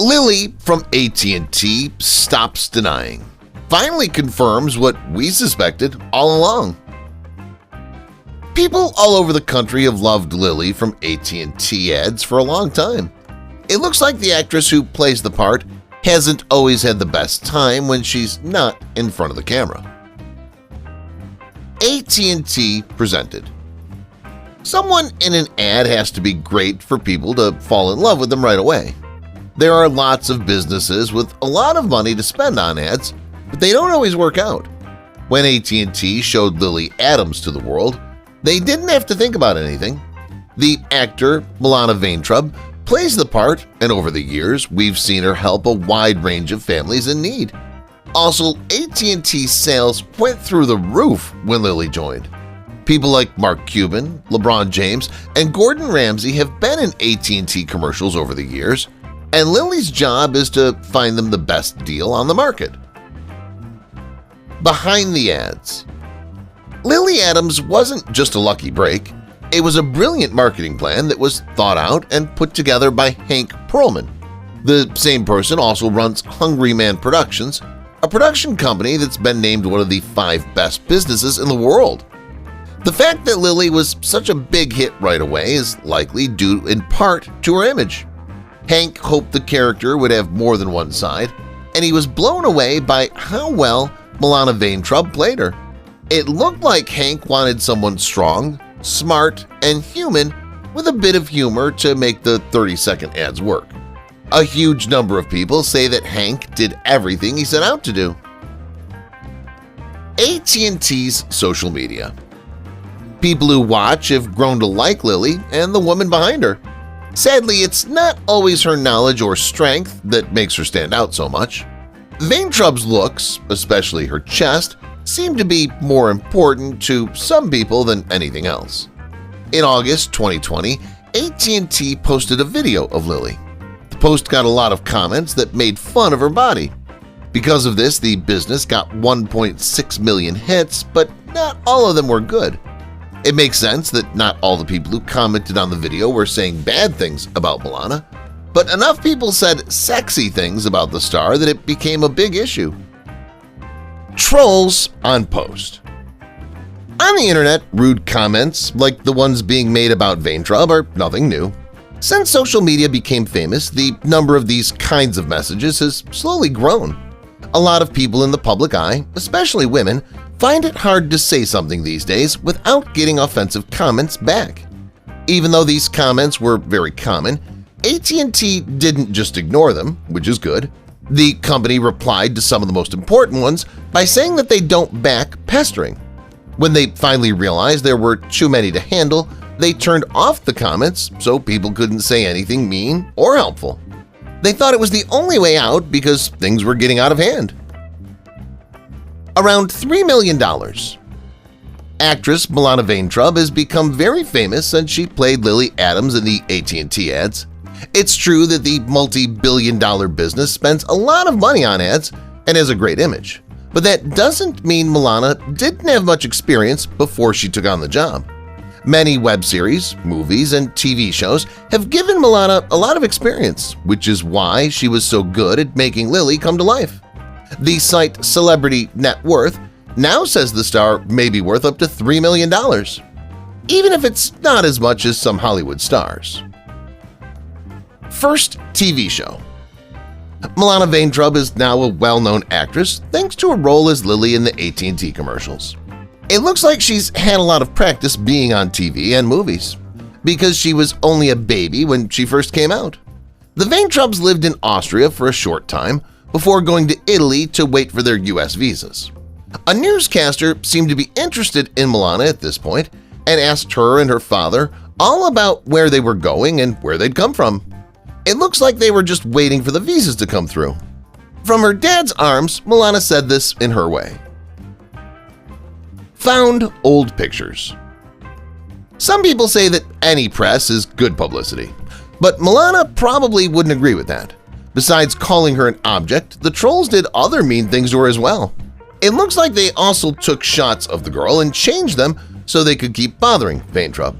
Lily from AT&T stops denying, finally confirms what we suspected all along. People all over the country have loved Lily from AT&T ads for a long time. It looks like the actress who plays the part hasn't always had the best time when she's not in front of the camera. AT&T presented. Someone in an ad has to be great for people to fall in love with them right away. There are lots of businesses with a lot of money to spend on ads, but they don't always work out. When AT&T showed Lily Adams to the world, they didn't have to think about anything. The actor Milana Vaintrub plays the part, and over the years we've seen her help a wide range of families in need. Also, AT&T sales went through the roof when Lily joined. People like Mark Cuban, LeBron James, and Gordon Ramsay have been in AT&T commercials over the years, and Lily's job is to find them the best deal on the market. Behind the ads. Lily Adams wasn't just a lucky break. It was a brilliant marketing plan that was thought out and put together by Hank Pearlman. The same person also runs Hungry Man Productions, a production company that's been named one of the 5 best businesses in the world. The fact that Lily was such a big hit right away is likely due in part to her image. Hank hoped the character would have more than one side, and he was blown away by how well Milana Vaintrub played her. It looked like Hank wanted someone strong, smart, and human with a bit of humor to make the 30-second ads work. A huge number of people say that Hank did everything he set out to do. AT&T's social media. People who watch have grown to like Lily and the woman behind her. Sadly, it's not always her knowledge or strength that makes her stand out so much. Vaintrub's looks, especially her chest, seem to be more important to some people than anything else. In August 2020, AT&T posted a video of Lily. The post got a lot of comments that made fun of her body. Because of this, the business got 1.6 million hits, but not all of them were good. It makes sense that not all the people who commented on the video were saying bad things about Milana, but enough people said sexy things about the star that it became a big issue. Trolls on post. On the internet, rude comments like the ones being made about Vaintrub are nothing new. Since social media became famous, the number of these kinds of messages has slowly grown. A lot of people in the public eye, especially women, find it hard to say something these days without getting offensive comments back. Even though these comments were very common, AT&T didn't just ignore them, which is good. The company replied to some of the most important ones by saying that they don't back pestering. When they finally realized there were too many to handle, they turned off the comments so people couldn't say anything mean or helpful. They thought it was the only way out because things were getting out of hand. Around $3 million. Actress Milana Vaintrub has become very famous since she played Lily Adams in the AT&T ads. It's true that the multi-billion-dollar business spends a lot of money on ads and has a great image, but that doesn't mean Milana didn't have much experience before she took on the job. Many web series, movies, and TV shows have given Milana a lot of experience, which is why she was so good at making Lily come to life. The site Celebrity Net Worth now says the star may be worth up to $3 million, even if it's not as much as some Hollywood stars. First TV show. Milana Vaintrub is now a well-known actress thanks to a role as Lily in the AT&T commercials. It looks like she's had a lot of practice being on TV and movies, because she was only a baby when she first came out. The Vaintrubs lived in Austria for a short time before going to Italy to wait for their U.S. visas. A newscaster seemed to be interested in Milana at this point and asked her and her father all about where they were going and where they'd come from. It looks like they were just waiting for the visas to come through. From her dad's arms, Milana said this in her way. Found old pictures. Some people say that any press is good publicity, but Milana probably wouldn't agree with that. Besides calling her an object, the trolls did other mean things to her as well. It looks like they also took shots of the girl and changed them so they could keep bothering Vaintrub.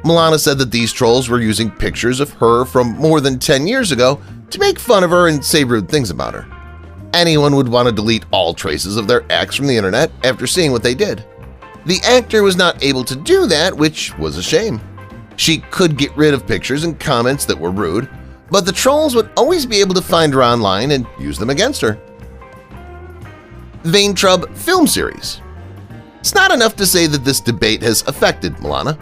Milana said that these trolls were using pictures of her from more than 10 years ago to make fun of her and say rude things about her. Anyone would want to delete all traces of their ex from the internet after seeing what they did. The actor was not able to do that, which was a shame. She could get rid of pictures and comments that were rude, but the trolls would always be able to find her online and use them against her. Vaintrub film series. It's not enough to say that this debate has affected Milana.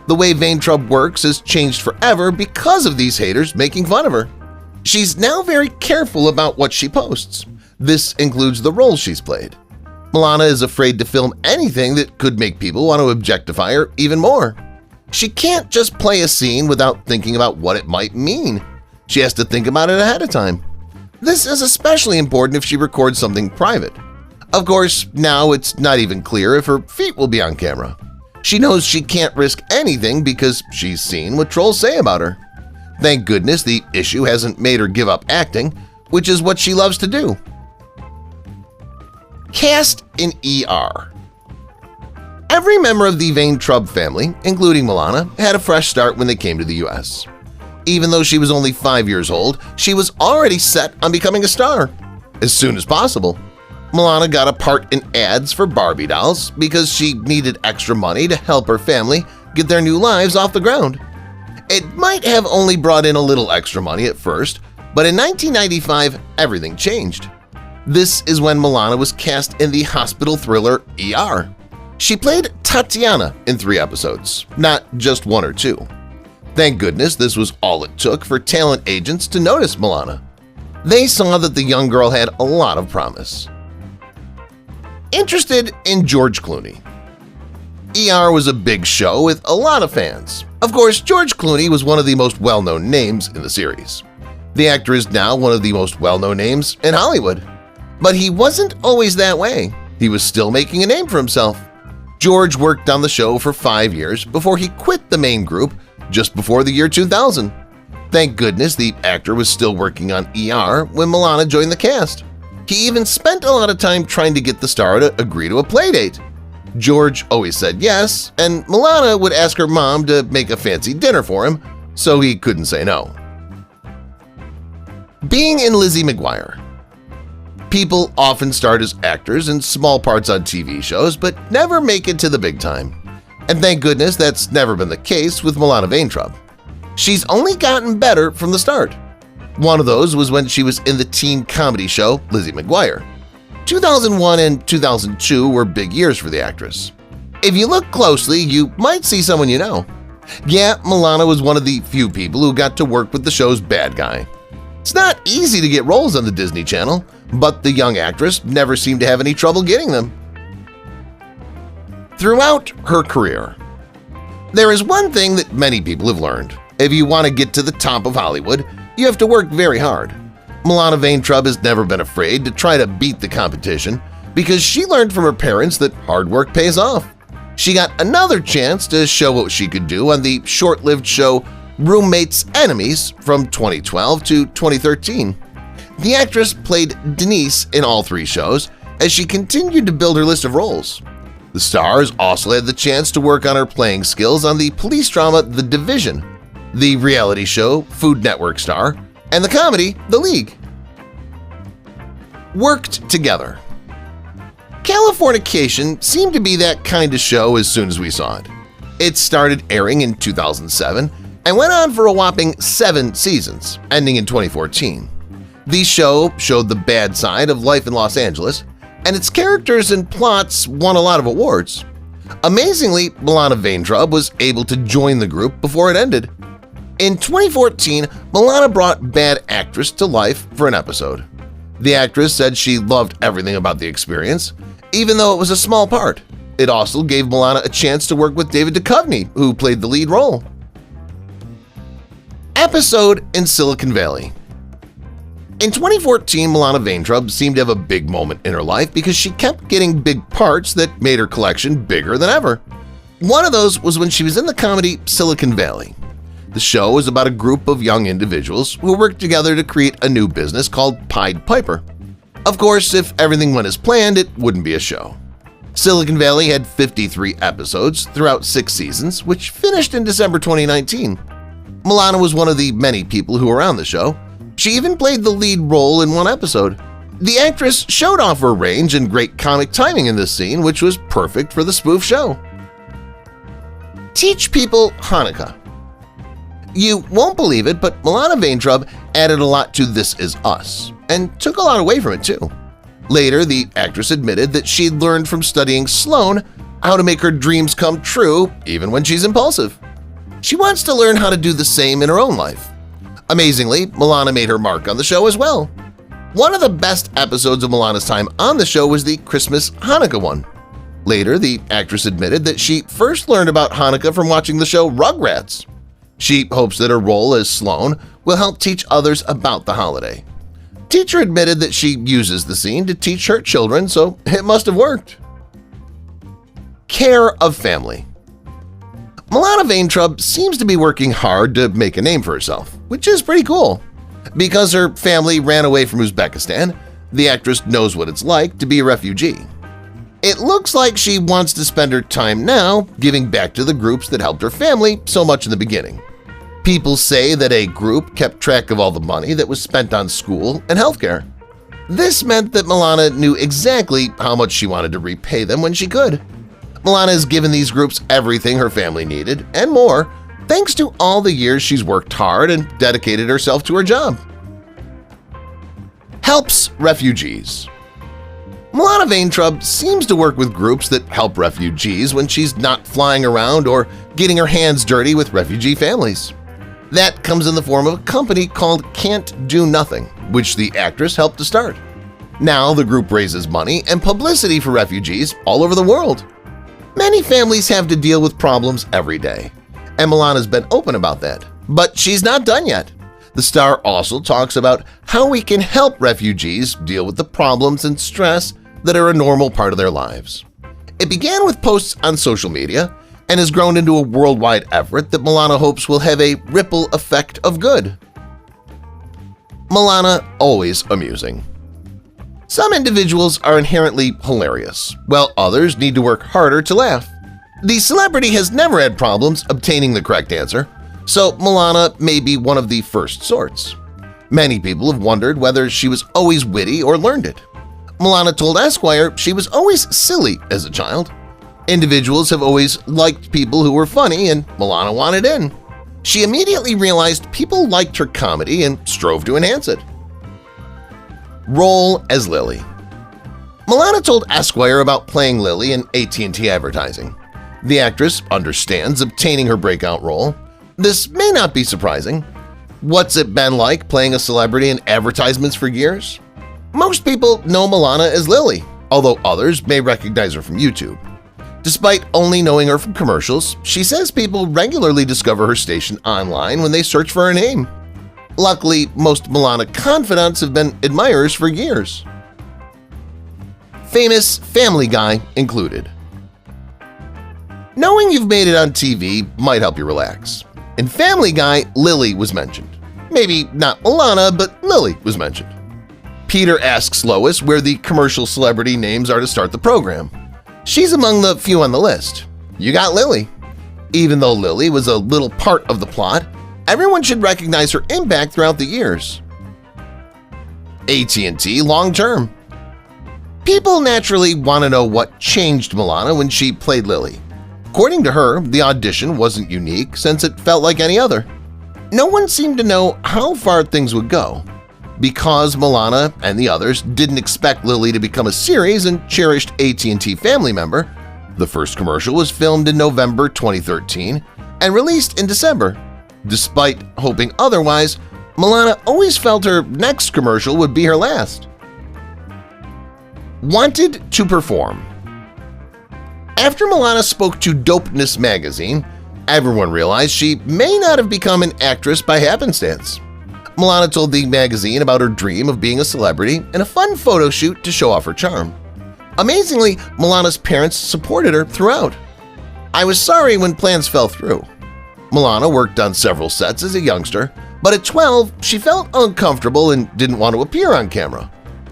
The way Vaintrub works has changed forever because of these haters making fun of her. She's now very careful about what she posts. This includes the roles she's played. Milana is afraid to film anything that could make people want to objectify her even more. She can't just play a scene without thinking about what it might mean. She has to think about it ahead of time. This is especially important if she records something private. Of course, now it's not even clear if her feet will be on camera. She knows she can't risk anything because she's seen what trolls say about her. Thank goodness the issue hasn't made her give up acting, which is what she loves to do. Cast in ER. Every member of the Vaintrub family, including Milana, had a fresh start when they came to the U.S. Even though she was only 5 years old, she was already set on becoming a star. As soon as possible, Milana got a part in ads for Barbie dolls because she needed extra money to help her family get their new lives off the ground. It might have only brought in a little extra money at first, but in 1995, everything changed. This is when Milana was cast in the hospital thriller ER. She played Tatiana in 3 episodes, not just 1 or 2. Thank goodness this was all it took for talent agents to notice Milana. They saw that the young girl had a lot of promise. Interested in George Clooney. ER was a big show with a lot of fans. Of course, George Clooney was one of the most well-known names in the series. The actor is now one of the most well-known names in Hollywood. But he wasn't always that way. He was still making a name for himself. George worked on the show for 5 years before he quit the main group just before the year 2000. Thank goodness the actor was still working on ER when Milana joined the cast. He even spent a lot of time trying to get the star to agree to a playdate. George always said yes, and Milana would ask her mom to make a fancy dinner for him, so he couldn't say no. Being in Lizzie MaGuire. People often start as actors in small parts on TV shows but never make it to the big time. And thank goodness that's never been the case with Milana Vaintrub. She's only gotten better from the start. One of those was when she was in the teen comedy show Lizzie MaGuire. 2001 and 2002 were big years for the actress. If you look closely, you might see someone you know. Yeah, Milana was one of the few people who got to work with the show's bad guy. It's not easy to get roles on the Disney Channel, but the young actress never seemed to have any trouble getting them. Throughout her career, there is one thing that many people have learned. If you want to get to the top of Hollywood, you have to work very hard. Milana Vaintrub has never been afraid to try to beat the competition because she learned from her parents that hard work pays off. She got another chance to show what she could do on the short-lived show Roommate's Enemies from 2012 to 2013. The actress played Denise in all 3 shows as she continued to build her list of roles. The stars also had the chance to work on her playing skills on the police drama The Division, the reality show Food Network star, and the comedy The League. Worked together. Californication seemed to be that kind of show as soon as we saw it. It started airing in 2007 and went on for a whopping 7 seasons, ending in 2014. The show showed the bad side of life in Los Angeles, and its characters and plots won a lot of awards. Amazingly, Milana Vaintrub was able to join the group before it ended. In 2014, Milana brought Bad Actress to life for an episode. The actress said she loved everything about the experience, even though it was a small part. It also gave Milana a chance to work with David Duchovny, who played the lead role. Episode in Silicon Valley. In 2014, Milana Vaintrub seemed to have a big moment in her life because she kept getting big parts that made her collection bigger than ever. One of those was when she was in the comedy Silicon Valley. The show was about a group of young individuals who worked together to create a new business called Pied Piper. Of course, if everything went as planned, it wouldn't be a show. Silicon Valley had 53 episodes throughout 6 seasons, which finished in December 2019. Milana was one of the many people who were on the show, She even played the lead role in one episode. The actress showed off her range and great comic timing in this scene, which was perfect for the spoof show. Teach people Hanukkah. You won't believe it, but Milana Vaintrub added a lot to This Is Us, and took a lot away from it too. Later, the actress admitted that she'd learned from studying Sloan how to make her dreams come true even when she's impulsive. She wants to learn how to do the same in her own life. Amazingly, Milana made her mark on the show as well. One of the best episodes of Milana's time on the show was the Christmas Hanukkah one. Later, the actress admitted that she first learned about Hanukkah from watching the show Rugrats. She hopes that her role as Sloan will help teach others about the holiday. Teacher admitted that she uses the scene to teach her children, so it must have worked. Care of family. Milana Vaintrub seems to be working hard to make a name for herself, which is pretty cool. Because her family ran away from Uzbekistan, the actress knows what it's like to be a refugee. It looks like she wants to spend her time now giving back to the groups that helped her family so much in the beginning. People say that a group kept track of all the money that was spent on school and healthcare. This meant that Milana knew exactly how much she wanted to repay them when she could. Milana has given these groups everything her family needed and more, thanks to all the years she's worked hard and dedicated herself to her job. Helps refugees. Milana Vaintrub seems to work with groups that help refugees when she's not flying around or getting her hands dirty with refugee families. That comes in the form of a company called Can't Do Nothing, which the actress helped to start. Now the group raises money and publicity for refugees all over the world. Many families have to deal with problems every day, and Milana's been open about that. But she's not done yet. The star also talks about how we can help refugees deal with the problems and stress that are a normal part of their lives. It began with posts on social media and has grown into a worldwide effort that Milana hopes will have a ripple effect of good. Milana always amusing. Some individuals are inherently hilarious, while others need to work harder to laugh. The celebrity has never had problems obtaining the correct answer, so Milana may be one of the first sorts. Many people have wondered whether she was always witty or learned it. Milana told Esquire she was always silly as a child. Individuals have always liked people who were funny, and Milana wanted in. She immediately realized people liked her comedy and strove to enhance it. Role as Lily. Milana told Esquire about playing Lily in AT&T advertising. The actress understands obtaining her breakout role. This may not be surprising. What's it been like playing a celebrity in advertisements for years? Most people know Milana as Lily, although others may recognize her from YouTube. Despite only knowing her from commercials, she says people regularly discover her station online when they search for her name. Luckily, most Milana confidants have been admirers for years. Famous Family Guy included. Knowing you've made it on TV might help you relax. In Family Guy, Lily was mentioned. Maybe not Milana, but Lily was mentioned. Peter asks Lois where the commercial celebrity names are to start the program. She's among the few on the list. You got Lily. Even though Lily was a little part of the plot, everyone should recognize her impact throughout the years. ATT Long Term. People naturally want to know what changed Milana when she played Lily. According to her, the audition wasn't unique since it felt like any other. No one seemed to know how far things would go. Because Milana and the others didn't expect Lily to become a series and cherished AT&T family member, the first commercial was filmed in November 2013 and released in December. Despite hoping otherwise, Milana always felt her next commercial would be her last. Wanted to perform. After Milana spoke to Dopeness magazine, everyone realized she may not have become an actress by happenstance. Milana told the magazine about her dream of being a celebrity and a fun photo shoot to show off her charm. Amazingly, Milana's parents supported her throughout. I was sorry when plans fell through. Milana worked on several sets as a youngster, but at 12, she felt uncomfortable and didn't want to appear on camera.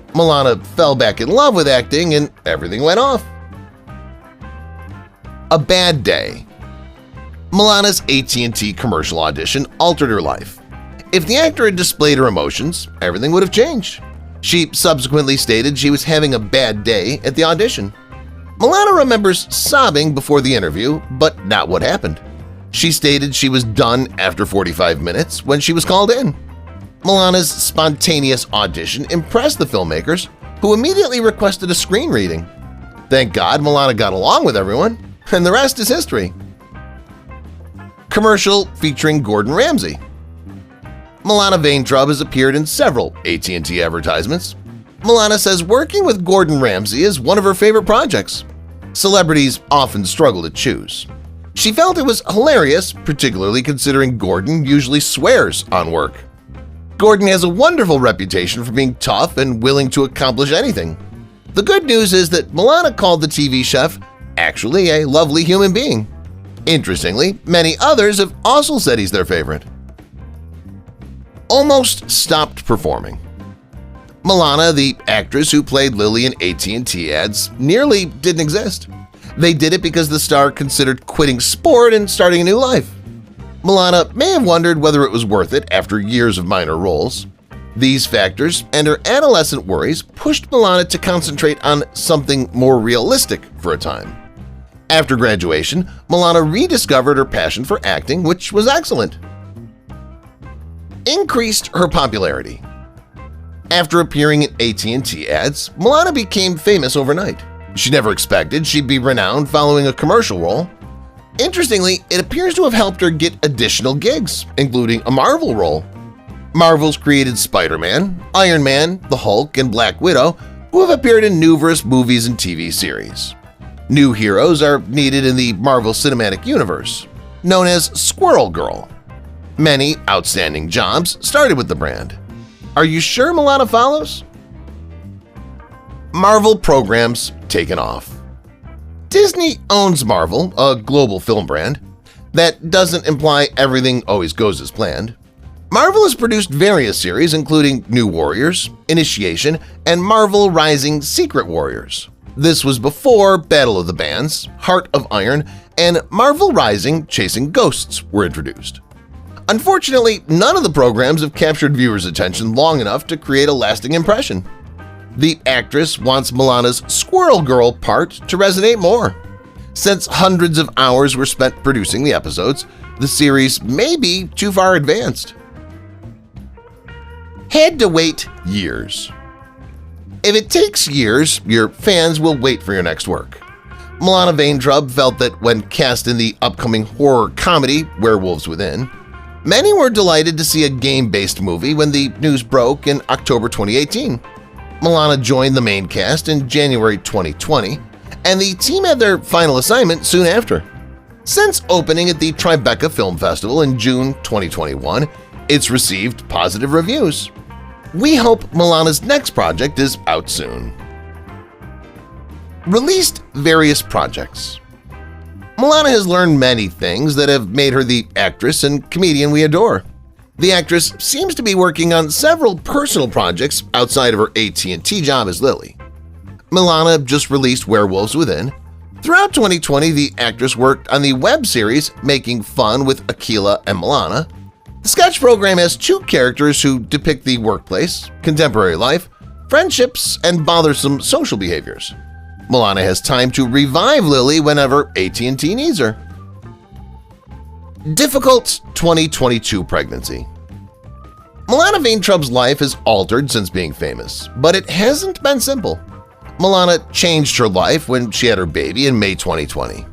Milana fell back in love with acting and everything went off. A bad day. Milana's AT&T commercial audition altered her life. If the actor had displayed her emotions, everything would have changed. She subsequently stated she was having a bad day at the audition. Milana remembers sobbing before the interview, but not what happened. She stated she was done after 45 minutes when she was called in. Milana's spontaneous audition impressed the filmmakers, who immediately requested a screen reading. Thank God Milana got along with everyone, and the rest is history. Commercial featuring Gordon Ramsay. Milana Vaintrub has appeared in several AT&T advertisements. Milana says working with Gordon Ramsay is one of her favorite projects. Celebrities often struggle to choose. She felt it was hilarious, particularly considering Gordon usually swears on work. Gordon has a wonderful reputation for being tough and willing to accomplish anything. The good news is that Milana called the TV chef actually a lovely human being. Interestingly, many others have also said he's their favorite. Almost stopped performing. Milana, the actress who played Lily in AT&T ads, nearly didn't exist. They did it because the star considered quitting sport and starting a new life. Milana may have wondered whether it was worth it after years of minor roles. These factors and her adolescent worries pushed Milana to concentrate on something more realistic for a time. After graduation, Milana rediscovered her passion for acting, which was excellent. Increased her popularity. After appearing in AT&T ads, Milana became famous overnight. She never expected she'd be renowned following a commercial role. Interestingly, it appears to have helped her get additional gigs, including a Marvel role. Marvel's created Spider-Man, Iron Man, the Hulk, and Black Widow, who have appeared in numerous movies and TV series. New heroes are needed in the Marvel Cinematic Universe, known as Squirrel Girl. Many outstanding jobs started with the brand. Are you sure Milana follows? Marvel programs taken off. Disney owns Marvel, a global film brand. That doesn't imply everything always goes as planned. Marvel has produced various series including New Warriors, Initiation, and Marvel Rising Secret Warriors. This was before Battle of the Bands, Heart of Iron, and Marvel Rising Chasing Ghosts were introduced. Unfortunately, none of the programs have captured viewers' attention long enough to create a lasting impression. The actress wants Milana's Squirrel Girl part to resonate more. Since hundreds of hours were spent producing the episodes, the series may be too far advanced. Had to wait years. If it takes years, your fans will wait for your next work. Milana Vaintrub felt that when cast in the upcoming horror comedy Werewolves Within, many were delighted to see a game-based movie when the news broke in October 2018. Milana joined the main cast in January 2020, and the team had their final assignment soon after. Since opening at the Tribeca Film Festival in June 2021, it's received positive reviews. We hope Milana's next project is out soon. Released various projects. Milana has learned many things that have made her the actress and comedian we adore. The actress seems to be working on several personal projects outside of her AT&T job as Lily. Milana just released Werewolves Within. Throughout 2020, the actress worked on the web series Making Fun with Akilah and Milana. The sketch program has two characters who depict the workplace, contemporary life, friendships, and bothersome social behaviors. Milana has time to revive Lily whenever AT&T needs her. Difficult 2022 pregnancy. Milana Vaintrub's life has altered since being famous, but it hasn't been simple. Milana changed her life when she had her baby in May 2020.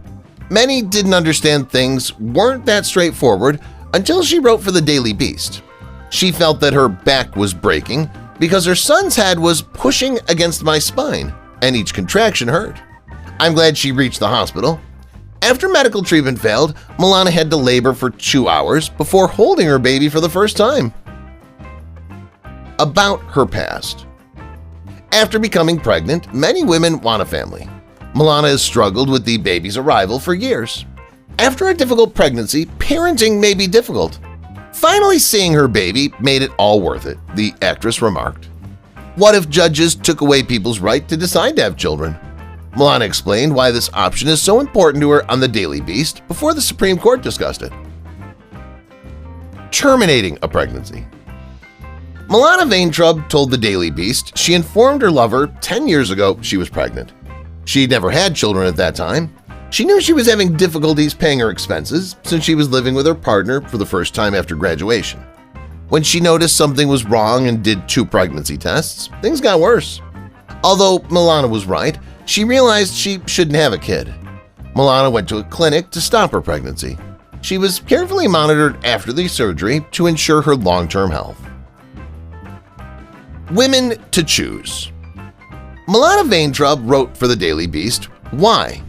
Many didn't understand things weren't that straightforward until she wrote for the Daily Beast. She felt that her back was breaking because her son's head was pushing against my spine, and each contraction hurt. I'm glad she reached the hospital. After medical treatment failed, Milana had to labor for 2 hours before holding her baby for the first time. About her past. After becoming pregnant, many women want a family. Milana has struggled with the baby's arrival for years. After a difficult pregnancy, parenting may be difficult. Finally seeing her baby made it all worth it, the actress remarked. What if judges took away people's right to decide to have children? Milana explained why this option is so important to her on the Daily Beast before the Supreme Court discussed it. terminating a pregnancy. Milana Vaintrub told the Daily Beast she informed her lover 10 years ago she was pregnant. She'd never had children at that time. She knew she was having difficulties paying her expenses since she was living with her partner for the first time after graduation. When she noticed something was wrong and did 2 pregnancy tests, things got worse. Although Milana was right, she realized she shouldn't have a kid. Milana went to a clinic to stop her pregnancy. She was carefully monitored after the surgery to ensure her long-term health. Women to choose. Milana Vaintrub wrote for the Daily Beast, "Why?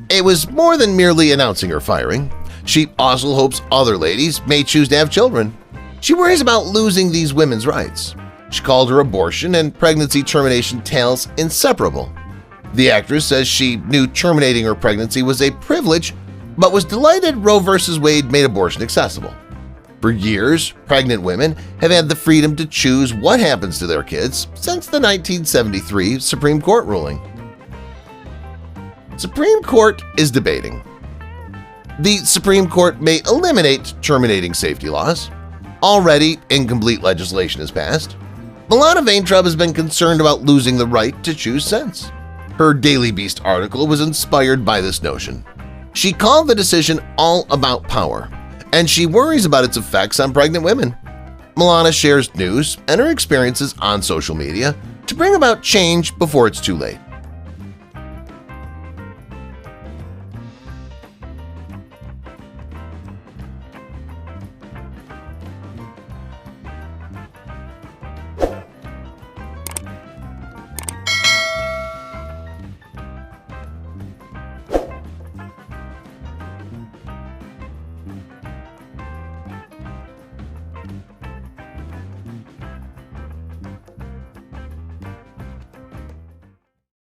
It was more than merely announcing her firing. She also hopes other ladies may choose to have children. She worries about losing these women's rights." She called her abortion and pregnancy termination tales inseparable. The actress says she knew terminating her pregnancy was a privilege, but was delighted Roe v. Wade made abortion accessible. For years, pregnant women have had the freedom to choose what happens to their kids since the 1973 Supreme Court ruling. Supreme Court is debating. The Supreme Court may eliminate terminating safety laws. Already, incomplete legislation is passed. Milana Vaintrub has been concerned about losing the right to choose since. Her Daily Beast article was inspired by this notion. She called the decision all about power, and she worries about its effects on pregnant women. Milana shares news and her experiences on social media to bring about change before it's too late.